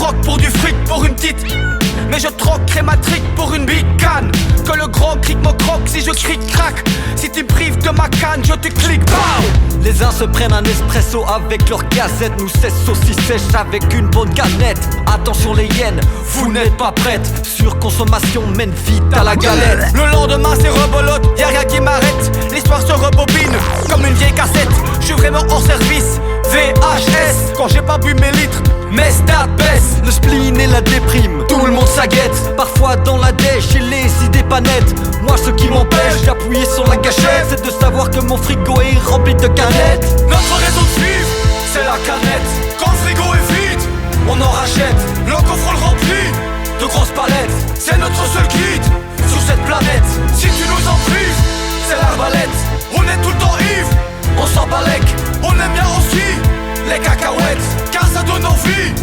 troque pour du fric, pour une petite. Mais je troquerai ma trique pour une bicane. Que le gros cric me croque si je cric crack. Si tu me prives de ma canne, je te clique, BAM! Les uns se prennent un espresso avec leur gazette. Nous c'est saucisse sèche avec une bonne canette. Attention les hyènes, vous n'êtes pas prêtes. Surconsommation mène vite à la galette. Le lendemain c'est rebolote, y'a rien qui m'arrête. L'histoire se rebobine comme une vieille cassette. Je suis vraiment hors service, VHS. Quand j'ai pas bu mes litres, mes stats baissent. Le spleen et la déprime, tout le monde s'aguette. Parfois dans la dèche et les idées pas nettes. Moi ce qui m'empêche d'appuyer sur la gâchette, c'est de savoir que mon frigo est rempli de canettes. Notre raison de vivre, c'est la canette. Quand le frigo est vide, on en rachète. Le coffre le remplit de grosses palettes. C'est notre seul guide sur cette planète. Si tu nous en prives, c'est l'arbalète. On est tout le temps ivre, on s'en balèque. On aime bien aussi les cacahuètes, car ça donne envie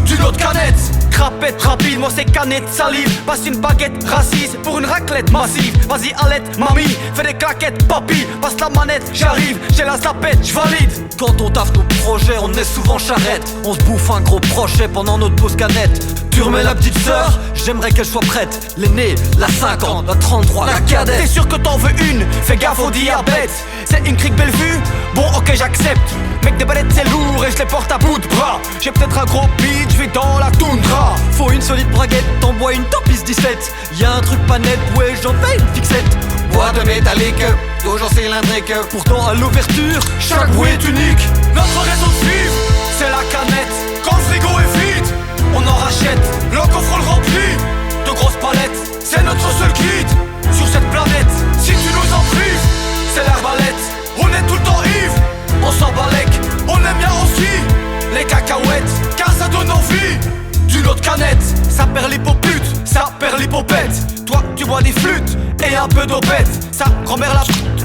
d'une autre canette. Crapette rapide, moi c'est canette salive. Passe une baguette raciste pour une raclette massive. Vas-y Alette, mamie, fais des claquettes, papy. Passe la manette, j'arrive, j'ai la zapette, j'valide. Quand on taffe nos projets, on est souvent charrette. On se bouffe un gros prochet pendant notre pause canette. Tu remets la petite sœur, j'aimerais qu'elle soit prête. L'aînée, la 50, la 33, la cadette. T'es sûr que t'en veux une, fais gaffe au diabète. C'est une crique belle vue, bon ok j'accepte. Mec des balettes c'est lourd et je les porte à bout de bras. J'ai peut-être un gros beat, je vis dans la toundra. Faut une solide braguette, t'envoies une Topis 17. Y'a un truc pas net, ouais j'en fais une fixette. Boîte métallique, toujours cylindrique. Pourtant à l'ouverture, chaque bruit est unique. Notre raison de vivre, c'est la canette. Quand le frigo est vide, on en rachète. Le coffre le remplit de grosses palettes. C'est notre seul guide sur cette planète. Si tu nous en prives, c'est l'arbalète. On est tout le temps ivre, on s'en balèque. On aime bien aussi les cacahuètes, car ça donne envie d'une autre canette. Ça perd l'hippopute, ça perd l'hippopète. Toi tu bois des flûtes et un peu d'opette. Sa grand-mère la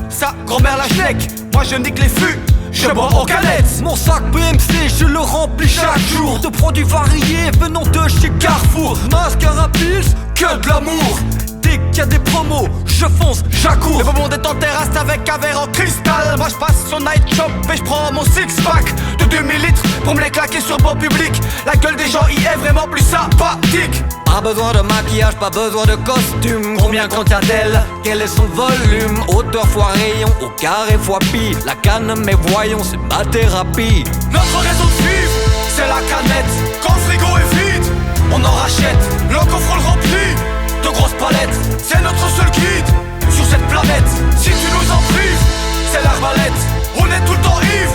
sa grand-mère la schneck. Moi je nique les fûts, je bois en canette. Mon sac BMC, je le remplis chaque jour de produits variés venant de chez Carrefour. Mascara Pills, que de l'amour. Dès qu'il y a des promos, je fonce, j'accours. Le beau monde est en terrasse avec un verre en cristal. Moi je passe sur Night Shop et je prends mon six-pack de 2000 litres pour me les claquer sur beau public. La gueule des gens y est vraiment plus sympathique. Pas besoin de maquillage, pas besoin de costume. Combien contient-elle? Quel est son volume? Hauteur fois rayon, au carré fois pi. La canne, mais voyons, c'est ma thérapie. Notre raison de vivre, c'est la canette. Quand le frigo est vide, on en rachète. Le coffre le remplit de grosses palettes. C'est notre seul guide sur cette planète. Si tu nous en prives, c'est l'arbalète. On est tout le temps ivre,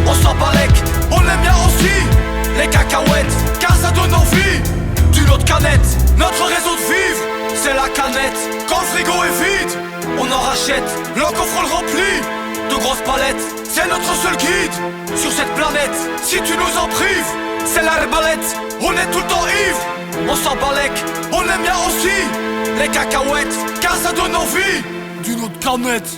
on s'en balèque. On aime bien aussi les cacahuètes, car ça donne envie d'une autre canette. Notre raison de vivre, c'est la canette. Quand le frigo est vide, on en rachète. Le coffre le remplit de grosses palettes. C'est notre seul guide sur cette planète. Si tu nous en prives, c'est l'arbalète. On est tout le temps ivre, on s'en balèque. On aime bien aussi les cacahuètes, car ça donne envie d'une autre canette.